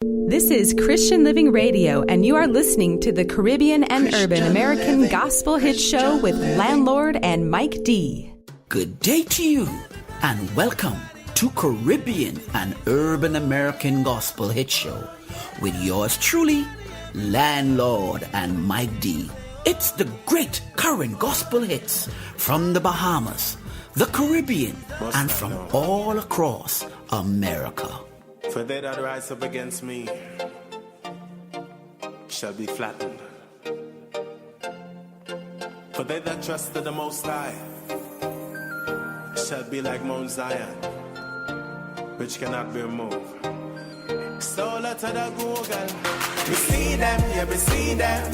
This is Christian Living Radio, and you are listening to the Caribbean and Urban American Gospel Hit Show with Landlord and Mike D. Good day to you, and welcome to Caribbean and Urban American Gospel Hit Show with yours truly, Landlord and Mike D. It's the great current gospel hits from the Bahamas, the Caribbean, and from all across America. For they that rise up against me shall be flattened. For they that trust in the Most High shall be like Mount Zion, which cannot be removed. So let the Google, we see them, yeah, we see them.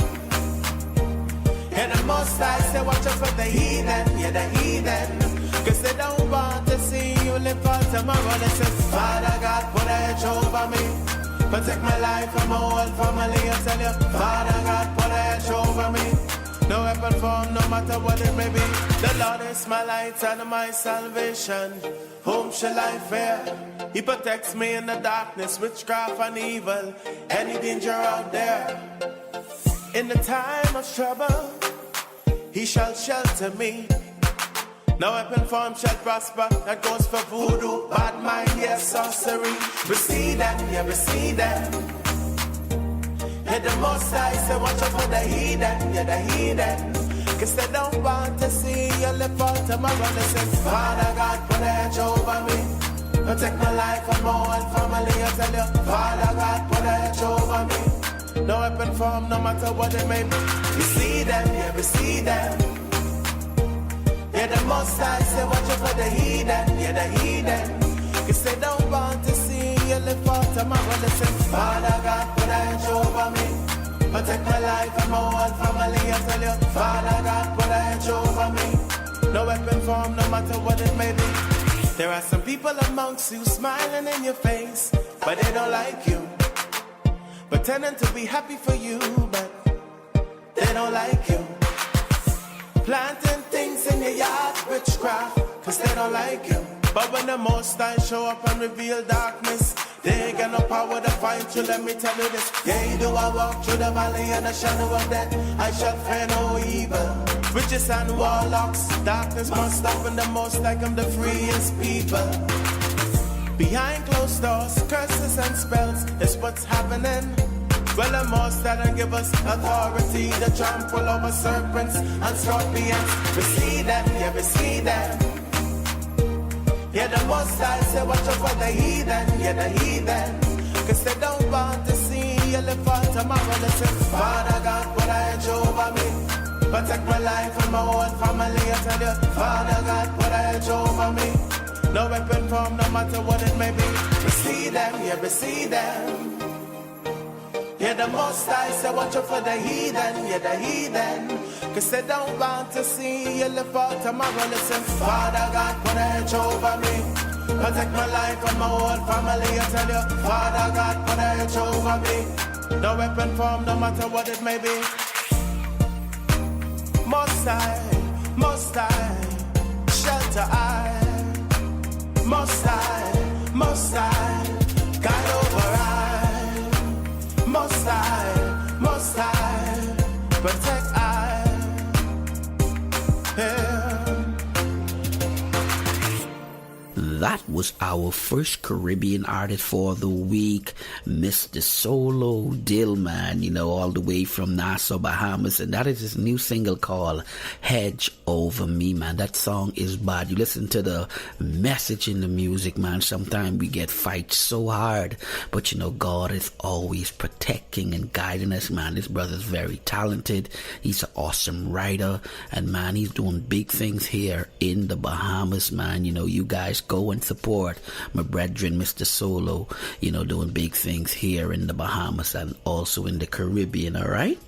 And the Most High say, watch out for the heathen, yeah, the heathen. Cause they don't want to see you live for tomorrow. They say, Father God, put a hedge over me. Protect my life and my whole family. I tell you, Father God, put a hedge over me. No weapon formed, no matter what it may be. The Lord is my light and my salvation. Whom shall I fear? He protects me in the darkness, witchcraft and evil. Any danger out there. In the time of trouble, He shall shelter me. No weapon form shall prosper. That goes for voodoo, bad mind, yes, sorcery. We see them, yeah, we see them. And the Most High say, watch out for the heathen, yeah, the heathen. Cause they don't want to see you live for tomorrow. They say, Father God, put a hedge over me. Protect my life and my whole family. I tell you, Father God, put a hedge over me. No weapon form, no matter what it may be. We see them, yeah, we see them. Yeah, the Most High say, watch out for the heathen, yeah, the heathen. Cause they don't want to see you live for tomorrow. They say, Father God, put a hedge over me. Protect my life and my whole family. I tell you, Father God, put a hedge over me. No weapon form, no matter what it may be. There are some people amongst you smiling in your face, but they don't like you. Pretending to be happy for you, but they don't like you. Planting things in your yard, witchcraft, cause they don't like you. But when the Most High show up and reveal darkness, they ain't got no power to fight you, let me tell you this. Yeah, do I walk through the valley and the shadow of death, I shall fear no evil. Witches and warlocks, darkness must stop, and the Most High come the freest people. Behind closed doors, curses and spells is what's happening. Well, the Most High don't give us authority to trample over serpents and scorpions. We see them, yeah, we see them. Yeah, the Most High say, watch out for the heathen, yeah, the heathen. Cause they don't want to see you live for tomorrow. They say, Father God, put a hedge over me. Protect my life and my whole family. I tell you, Father God, put a hedge over me. No weapon form, no matter what it may be. We see them, yeah, we see them. Yeah, the Most High say, watch out for the heathen, yeah, the heathen. Cause they don't want to see you live for tomorrow. Listen, Father God, put a hedge over me. Protect my life and my whole family. I tell you, Father God, put a hedge over me. No weapon form, no matter what it may be. Most High, shelter I. Most High, guide over I. Most High, protect I. Yeah. That was our first Caribbean artist for the week, Mr. Solo Dillman, all the way from Nassau, Bahamas. And that is his new single called Hedge Over Me, man. That song is bad. You listen to the message in the music, man. Sometimes we get fight so hard. But, God is always protecting and guiding us, man. This brother's very talented. He's an awesome writer. And, man, he's doing big things here in the Bahamas, man. You guys go and support my brethren, Mr. Solo, doing big things here in the Bahamas and also in the Caribbean, all right?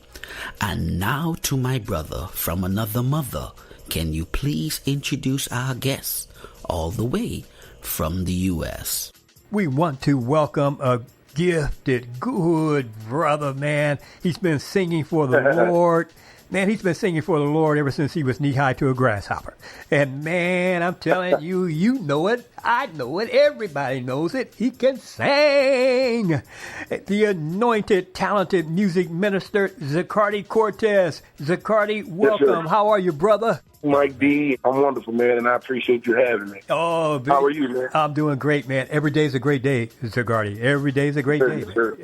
And now to my brother from another mother. Can you please introduce our guest all the way from the U.S.? We want to welcome a gifted, good brother, man. He's been singing for the Lord Man, he's been singing for the Lord ever since he was knee-high to a grasshopper. And, man, I'm telling you, you know it. I know it. Everybody knows it. He can sing. The anointed, talented music minister, Zacardi Cortez. Zacardi, welcome. Yes, how are you, brother? Mike D, I'm wonderful, man, and I appreciate you having me. Oh, how are you, man? I'm doing great, man. Every day's a great day, Zacardi. Every day's a great day. Sure.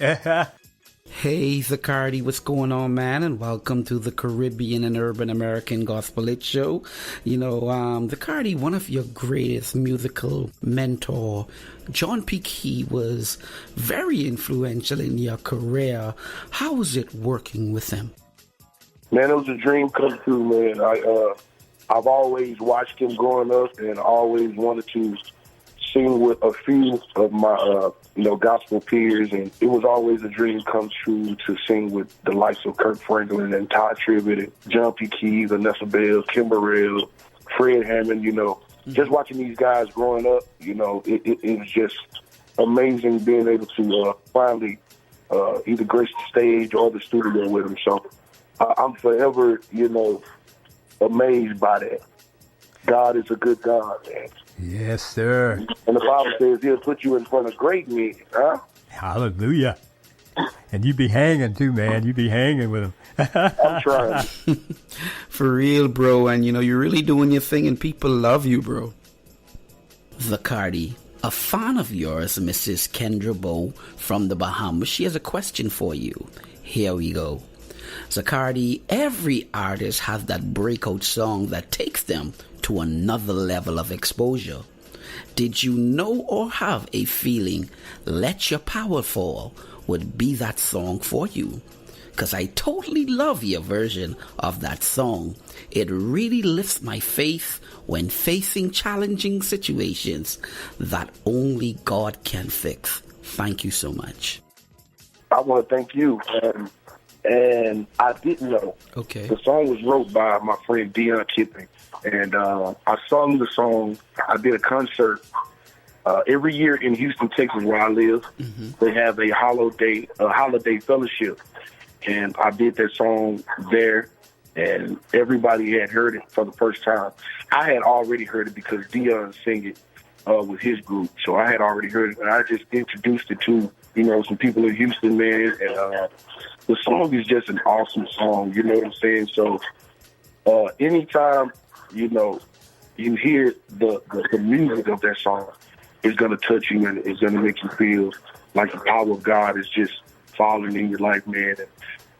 Hey, Zacardi, what's going on, man? And welcome to the Caribbean and Urban American Gospel Hit Show. You know, Zacardi, one of your greatest musical mentor, John P. Key, was very influential in your career. How was it working with him? Man, it was a dream come true, man. I've always watched him growing up and always wanted to sing with a few of my, gospel peers, and it was always a dream come true to sing with the likes of Kirk Franklin and Todd Tribbett and John P. Key, Vanessa Bell, Kim Burrell, Fred Hammond, Just watching these guys growing up, it was just amazing being able to finally either grace the stage or the studio with them. So I'm forever, amazed by that. God is a good God, man. Yes, sir. And the Bible says he'll put you in front of great men, huh? Hallelujah. And you be hanging too, man. You be hanging with him. I'm trying. For real, bro. And, you're really doing your thing and people love you, bro. Zacardi, a fan of yours, Mrs. Kendra Bow from the Bahamas, she has a question for you. Here we go. Zacardi, every artist has that breakout song that takes them to another level of exposure. Did you know or have a feeling Let Your Power Fall would be that song for you? Because I totally love your version of that song. It really lifts my faith when facing challenging situations that only God can fix. Thank you so much. I want to thank you. And I didn't know. Okay. The song was wrote by my friend Dion Kipping. And I sung the song. I did a concert every year in Houston, Texas, where I live. Mm-hmm. They have a holiday fellowship. And I did that song there, and everybody had heard it for the first time. I had already heard it because Dion sang it with his group. So I had already heard it, and I just introduced it to, some people in Houston, man. And the song is just an awesome song, you know what I'm saying? So anytime, you hear the music of that song, it's going to touch you and it's going to make you feel like the power of God is just falling in your life, man.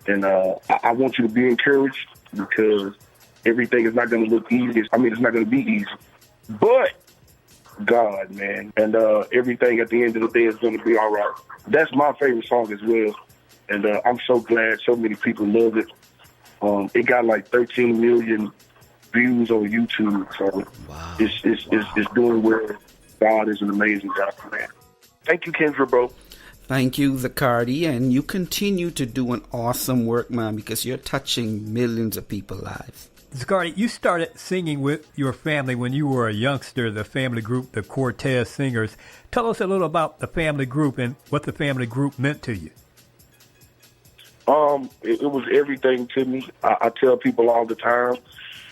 And I want you to be encouraged because everything is not going to look easy. I mean, it's not going to be easy. But God, man, and everything at the end of the day is going to be all right. That's my favorite song as well. And I'm so glad so many people love it. It got like 13 million views on YouTube. So wow. It's doing well. God is an amazing God, man. Thank you, Kendra, bro. Thank you, Zacardi. And you continue to do an awesome work, man, because you're touching millions of people's lives. Zacardi, you started singing with your family when you were a youngster, the family group, the Cortez Singers. Tell us a little about the family group and what the family group meant to you. It was everything to me. I tell people all the time,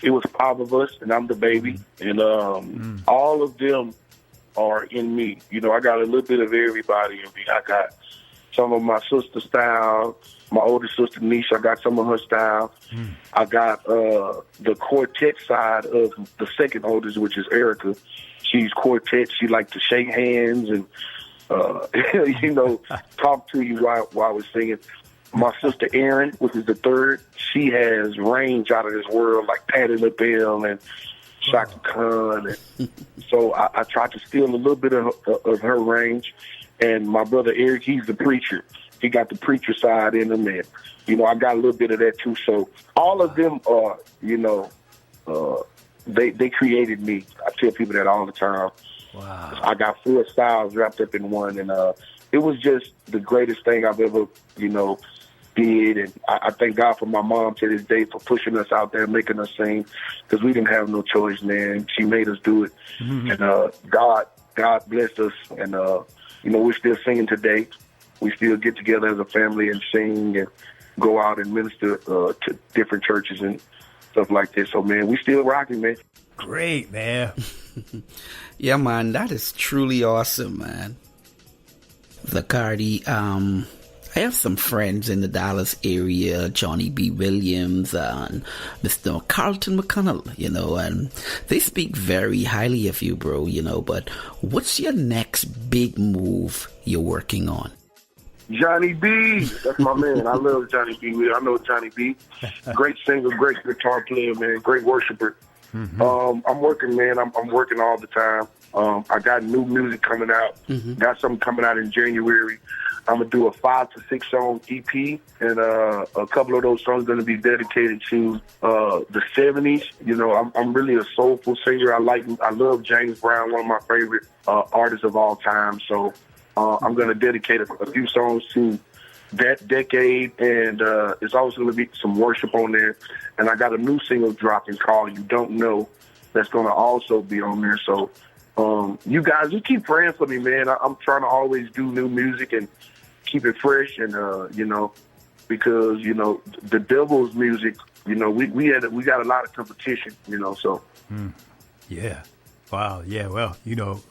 it was 5 of us, and I'm the baby. And all of them are in me. I got a little bit of everybody in me. I got some of my sister style, my older sister, Nisha, I got some of her style. I got the quartet side of the second oldest, which is Erica. She's quartet. She likes to shake hands and, talk to you while we're singing. My sister Erin, which is the third, she has range out of this world, like Patti LaBelle and Shaka Khan. And so I tried to steal a little bit of her range. And my brother Eric, he's the preacher. He got the preacher side in him. And, I got a little bit of that too. So all of them are, they created me. I tell people that all the time. Wow. I got 4 styles wrapped up in one. And it was just the greatest thing I've ever, did. And I thank God for my mom to this day for pushing us out there, making us sing, because we didn't have no choice, man. She made us do it. Mm-hmm. And God blessed us. And, we're still singing today. We still get together as a family and sing. And go out and minister to different churches and stuff like that. So, man, we still rocking, man. Great, man. Yeah, man, that is truly awesome, man. Zacardi, I have some friends in the Dallas area, Johnny B. Williams and Mr. Carlton McConnell, and they speak very highly of you, bro, but what's your next big move you're working on? Johnny B, that's my man. I love Johnny B. I know Johnny B. Great singer, great guitar player, man, great worshiper. Mm-hmm. I'm working, man. I'm working all the time. I got new music coming out. Mm-hmm. Got something coming out in January. I'm going to do a 5 to 6 song EP, and a couple of those songs are going to be dedicated to the 70s. I'm really a soulful singer. I love James Brown, one of my favorite artists of all time. So I'm going to dedicate a few songs to that decade, and it's also going to be some worship on there. And I got a new single dropping called You Don't Know that's going to also be on there. So you guys, just keep praying for me, man. I'm trying to always do new music and keep it fresh, and because the devil's music, we got a lot of competition, so. Yeah. Wow. Yeah. Well,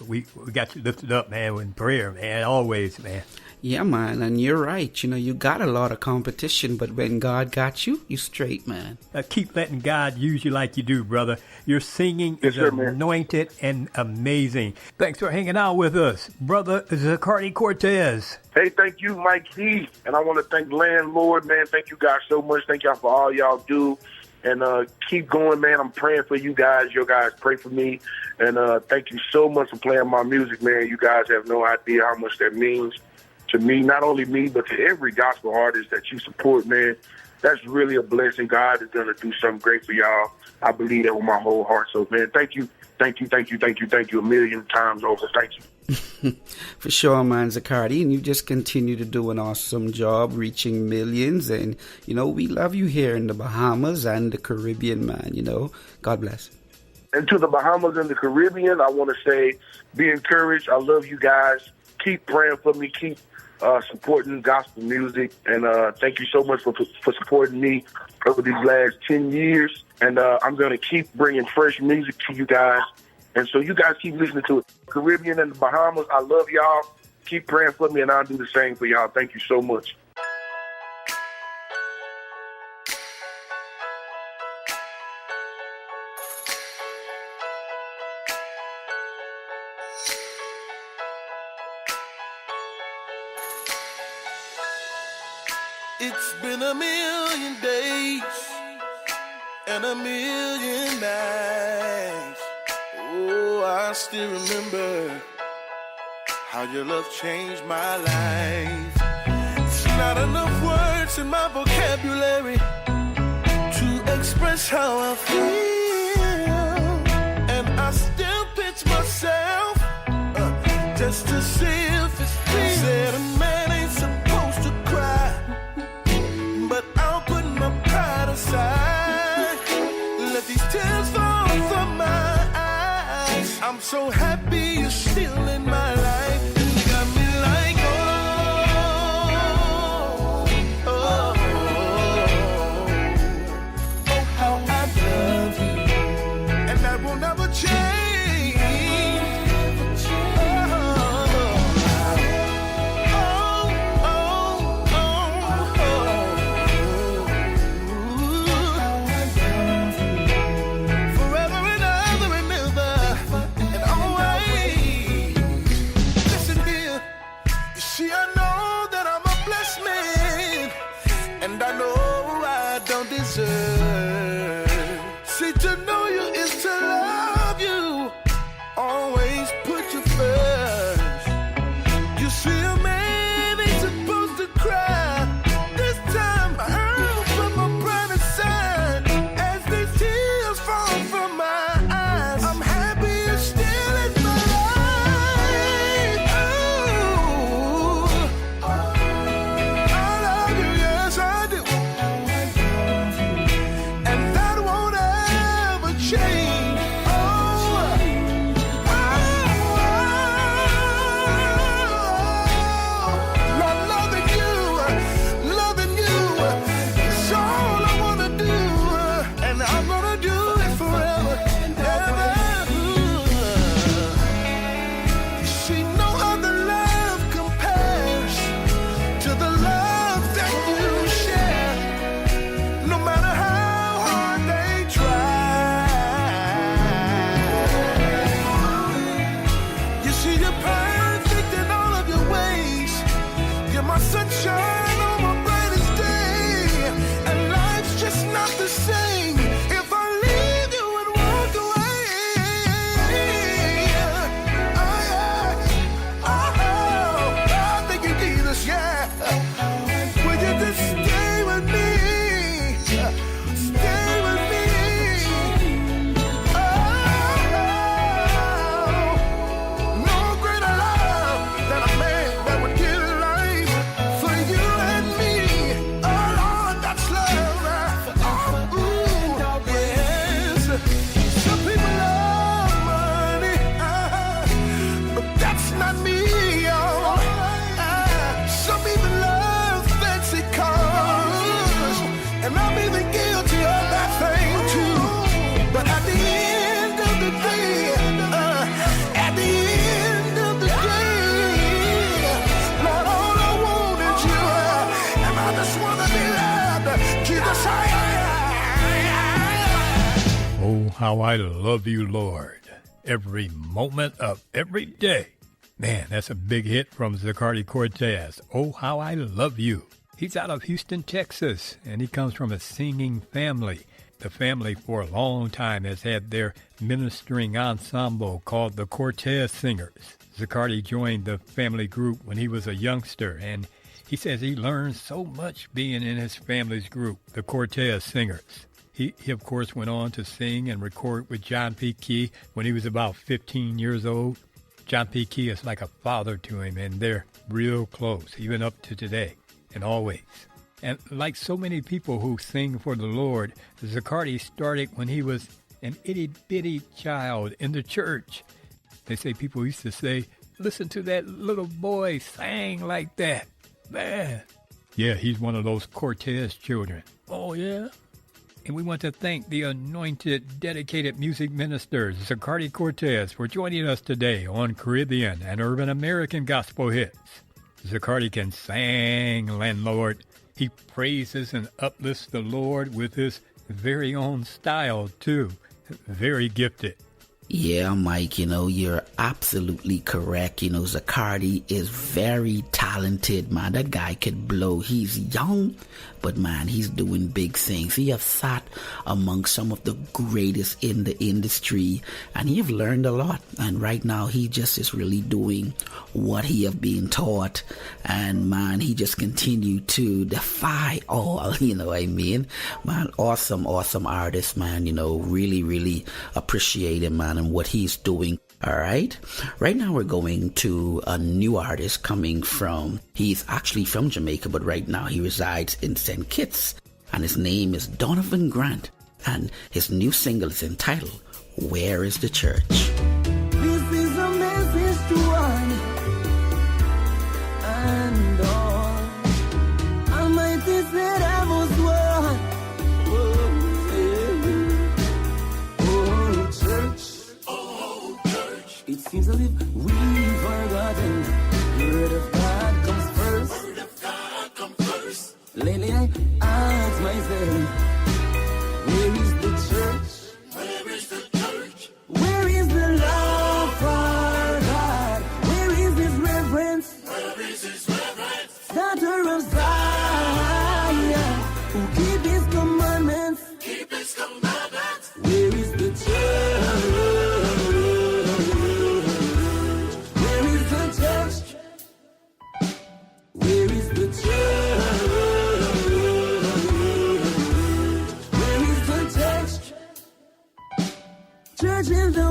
we got you lifted up, man, in prayer, man, always, man. Yeah, man, and you're right. You got a lot of competition, but when God got you, you straight, man. Keep letting God use you like you do, brother. Your singing is anointed and amazing. Thanks for hanging out with us, brother Zacardi Cortez. Hey, thank you, Mike D. And I want to thank Landlord, man. Thank you guys so much. Thank y'all for all y'all do. And keep going, man. I'm praying for you guys. Your guys pray for me. And thank you so much for playing my music, man. You guys have no idea how much that means to me, not only me, but to every gospel artist that you support, man. That's really a blessing. God is going to do something great for y'all. I believe that with my whole heart. So, man, thank you a million times over. Thank you. For sure, man, Zacardi. And you just continue to do an awesome job reaching millions. And, we love you here in the Bahamas and the Caribbean, man. God bless. And to the Bahamas and the Caribbean, I want to say, be encouraged. I love you guys. Keep praying for me. Keep supporting gospel music. And thank you so much for supporting me over these last 10 years. And I'm going to keep bringing fresh music to you guys. And so you guys keep listening to it. Caribbean and the Bahamas, I love y'all. Keep praying for me, and I'll do the same for y'all. Thank you so much. It's been a million days and a million nights. Oh, I still remember how your love changed my life. It's not enough words in my vocabulary to express how I feel. And I still pinch myself just to see if it's real. Said a man ain't supposed to cry, but I'll put my pride aside. Let these tears fall from my eyes. I'm so happy you're still in my life. You got me like, oh, how I love you. And that will never change. And I know I don't deserve. See, to know you is to love you. Always put you first. You see, a man ain't supposed to cry. This time I'll put my pride aside. As these tears fall from my eyes, I'm happy you're still in my life. Oh, I love you, yes I do. sunshine on my brightest day, and life's just not the same if I leave you and walk away. Oh yeah, oh, thank you, Jesus, yeah. Will you just stay with me? Stay with me. Oh, no greater love than a man that would give life for you and me. Oh Lord, that's love. Ooh, yes. Some people love money, but that's not me, y'all. Some people love fancy cars, and I'm even guilty of that thing too. But at the end of the day, at the end of the day, Lord, all I want is you, and I just want to be loved. Jesus, Oh, how I love you, Lord, every moment of every day. Man, that's a big hit from Zacardi Cortez. Oh, how I love you. He's out of Houston, Texas, and he comes from a singing family. The family for a long time has had their ministering ensemble called the Cortez Singers. Zacardi joined the family group when he was a youngster, and he says he learned so much being in his family's group, the Cortez Singers. He of course, went on to sing and record with John P. Key when he was about 15 years old. John P. Key is like a father to him, and they're real close, even up to today and always. And like so many people who sing for the Lord, Zacardi started when he was an itty-bitty child in the church. They say people used to say, listen to that little boy sing like that. Man. Yeah, he's one of those Cortez children. Oh, yeah? And we want to thank the anointed, dedicated music minister, Zacardi Cortez, for joining us today on Caribbean and Urban American Gospel Hits. Zacardi can sing, Landlord. He praises and uplifts the Lord with his very own style, too. Very gifted. Yeah, Mike, you're absolutely correct. Zacardi is very talented, man. That guy could blow. He's young, but man, he's doing big things. He has sat among some of the greatest in the industry, and he have learned a lot. And right now, he just is really doing what he have been taught. And man, he just continued to defy all, you know what I mean? Man, awesome artist, man. Really, really appreciate him, man, and what he's doing. All right. Right now we're going to a new artist coming from, he's actually from Jamaica, but right now he resides in St. Kitts, and his name is Donovan Grant, and his new single is entitled, Where is the Church? This is a message to one and all. Almighty said I was one. It seems as if we've forgotten the word of God comes first. Word of God comes first. Lately I ask myself, where is the church? Where is the church? Where is the love for God? Where is his reverence? Where is his reverence? Daughter of Zion, who keep his commandments. Keep his commandments. Where is the church? Where is the church? Where is the church? Church in the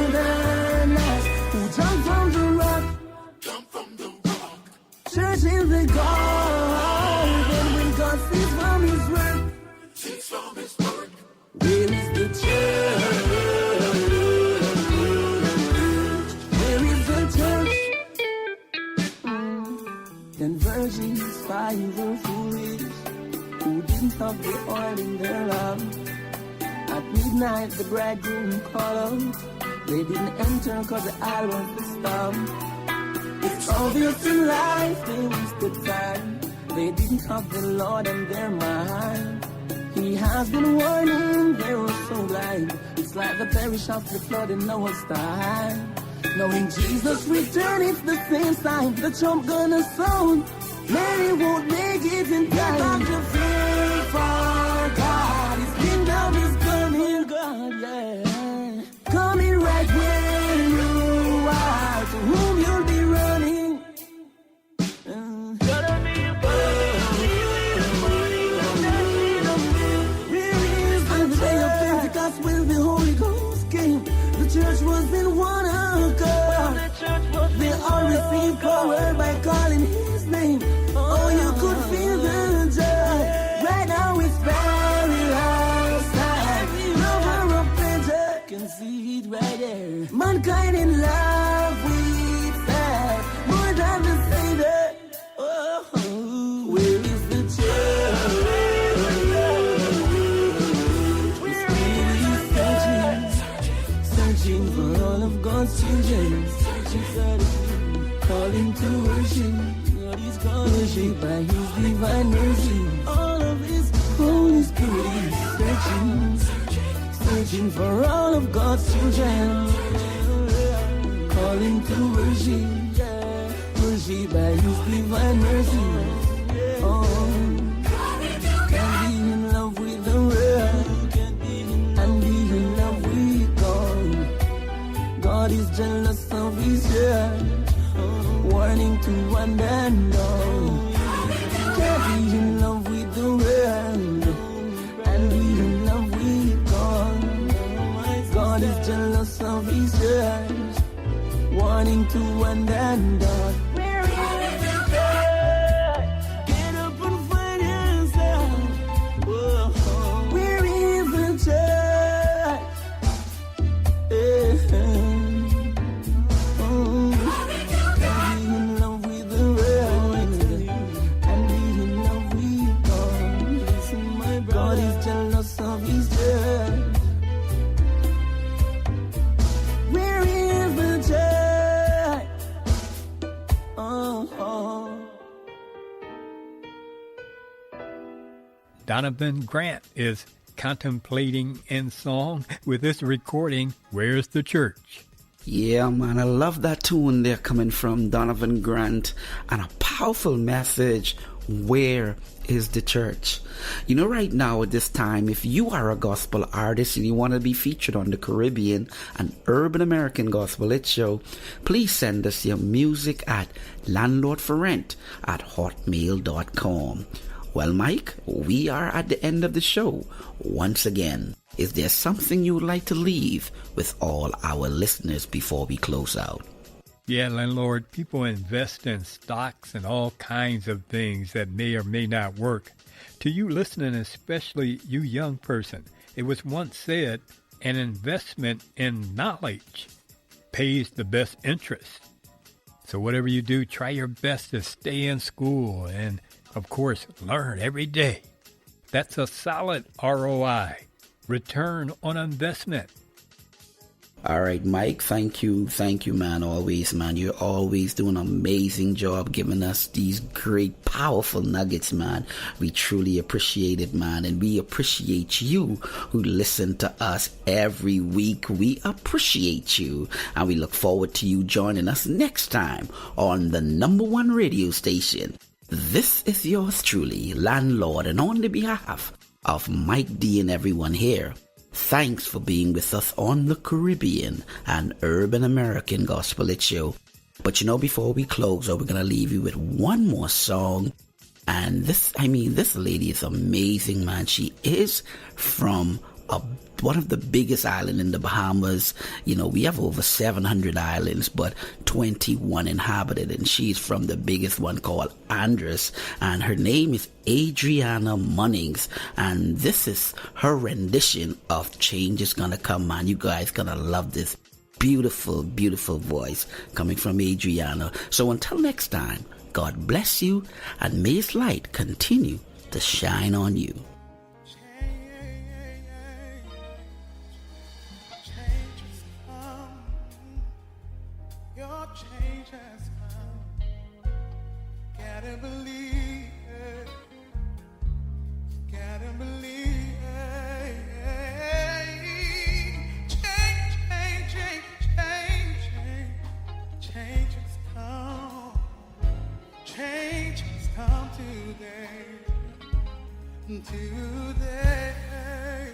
wilderness, who jumped from the rock. Church in the garden, when God sees from his work. Where is the church? Where is the church? Then virgins, five were foolish, who didn't have the oil in their lamp. At midnight the bridegroom called out. They didn't enter cause the oil was the storm. It's obvious in life they wasted time. They didn't have the Lord in their mind. He has been warning, they were so blind. It's like the perish of the flood in Noah's time. Knowing Jesus return, it's the same sign. The trump gonna sound. Many won't make it in time. Got to feel for God. His kingdom is coming, God, yeah. Coming right where you are, to whom you'll be running. When the Holy Ghost came, the church was in one accord. They all received power by calling His name. Oh, you could feel the joy. Right now it's very outside. Lover of pleasure, can see it right there. Mankind in love with that, more than the Savior. Oh, where is the church? Searching for all of God's children, calling to worship. God is calling worship by His divine mercy. All of His Holy Spirit is searching for all of God's children, calling to worship, worship by His divine mercy. Oh, can't be in love with the world, and be in love with God. God is jealous of His church, warning to one and all. Can't be in love with the world, and be in love with God. God is jealous of His church, warning to one and all. Get up and find yourself. Whoa. Where is the church? Be in love with the world, and be in love with God. Listen, my brother. God is jealous of His church. Where is the church? Donovan Grant is contemplating in song with this recording, Where's the Church? Yeah, man, I love that tune there coming from Donovan Grant, and a powerful message. Where is the church? You know, right now at this time, if you are a gospel artist and you want to be featured on the Caribbean and Urban American Gospel Hit Show, please send us your music at landlordforrent@hotmail.com. Well, Mike, we are at the end of the show. Once again, is there something you would like to leave with all our listeners before we close out? Yeah, landlord, people invest in stocks and all kinds of things that may or may not work. To you listening, especially you young person, it was once said, an investment in knowledge pays the best interest. So whatever you do, try your best to stay in school and, of course, learn every day. That's a solid ROI, return on investment. All right, Mike, thank you, man, always, man. You're always doing an amazing job giving us these great, powerful nuggets, man. We truly appreciate it, man, and we appreciate you who listen to us every week. We appreciate you, and we look forward to you joining us next time on the #1 radio station. This is yours truly, Landlord, and on the behalf of Mike D and everyone here, thanks for being with us on the Caribbean and Urban American Gospel Hit Show. But you know, before we close, we're going to leave you with one more song. And this lady is amazing, man. She is from one of the biggest islands in the Bahamas. You know, we have over 700 islands, but 21 inhabited, and she's from the biggest one called Andros, and her name is Adriana Munnings, and this is her rendition of Change Is Gonna Come, man. You guys gonna love this beautiful, beautiful voice coming from Adriana. So until next time, God bless you, and may His light continue to shine on you. Change has come. Gotta believe it. Gotta believe it. Change has come. Change has come. today.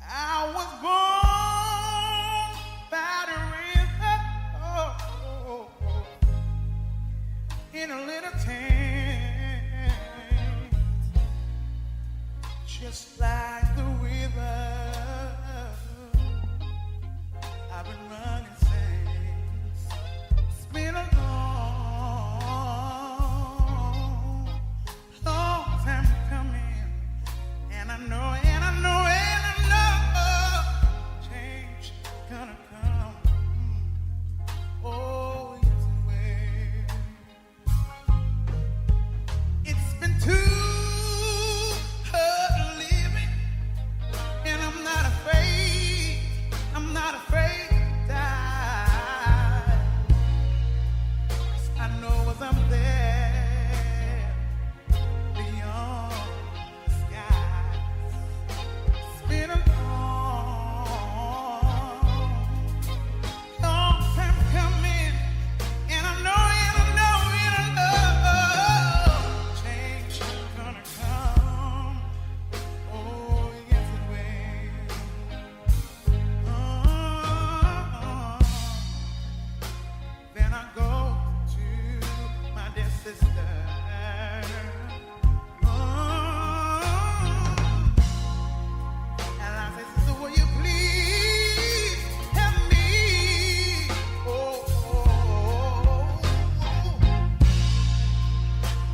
I was born by the river, in a little town, just like the river. I've been running since. It's been a long time coming, and I know, change gonna come. Oh, yes, it will. It's been too hard living, and I'm not afraid to die. 'Cause I know as I'm there beyond the skies. It's been a long time coming, and I know, change gonna come. Oh, yes, it will. Then I go to my dear sister. And I say, sister, will you please help me?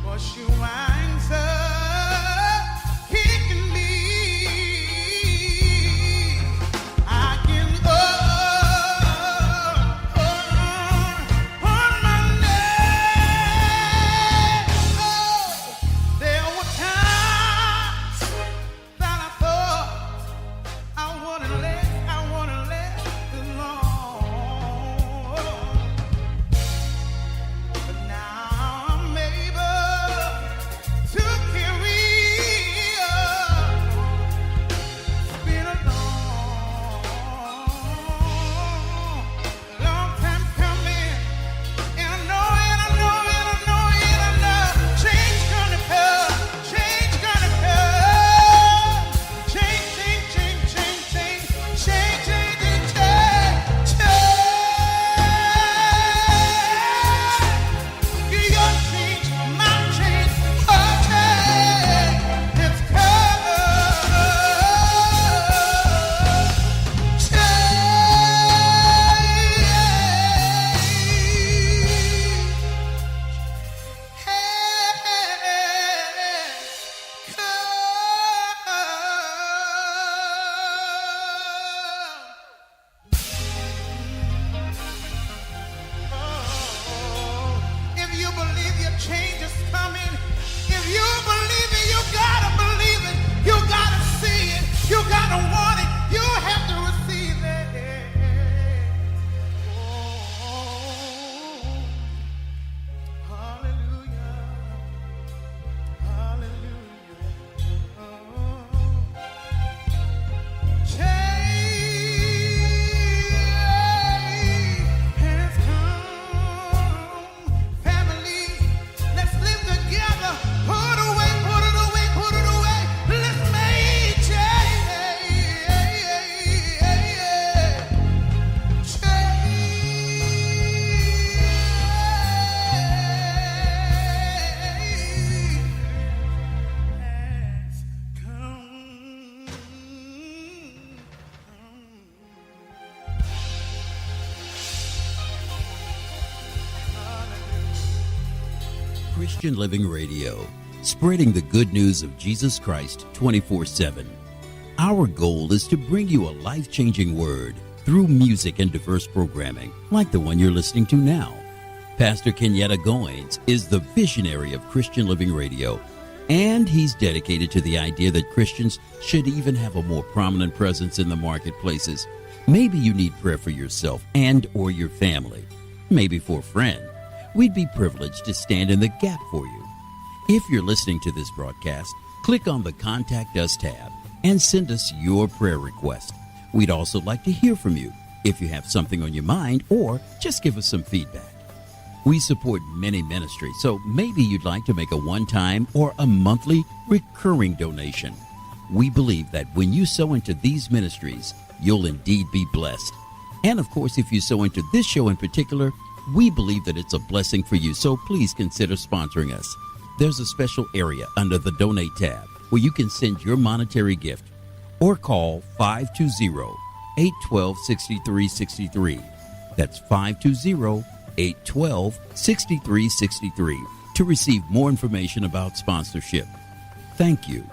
For she winds up kicking me. I can on my neck. There were times that I thought I wouldn't last this long. But now I'm able to carry on. It's been a long time coming, and I know, change gonna come, change gonna come, change. Your change, my change, our change, it's if you believe your change is coming, if you believe it, you gotta believe it, you gotta see it, you gotta want it, you have to receive it. Oh, hallelujah, hallelujah. Change has come. Family, let's live together. Put it away. Let's make Christian Living Radio, spreading the good news of Jesus Christ 24/7. Our goal is to bring you a life-changing word through music and diverse programming like the one you're listening to now. Pastor Kenyatta Goins is the visionary of Christian Living Radio, and he's dedicated to the idea that Christians should even have a more prominent presence in the marketplaces. Maybe you need prayer for yourself and or your family, maybe for a friend. We'd be privileged to stand in the gap for you. If you're listening to this broadcast, click on the Contact Us tab and send us your prayer request. We'd also like to hear from you if you have something on your mind or just give us some feedback. We support many ministries, so maybe you'd like to make a one-time or a monthly recurring donation. We believe that when you sow into these ministries, you'll indeed be blessed. And of course, if you sow into this show in particular, we believe that it's a blessing for you, so please consider sponsoring us. There's a special area under the Donate tab where you can send your monetary gift or call 520-812-6363. That's 520-812-6363 to receive more information about sponsorship. Thank you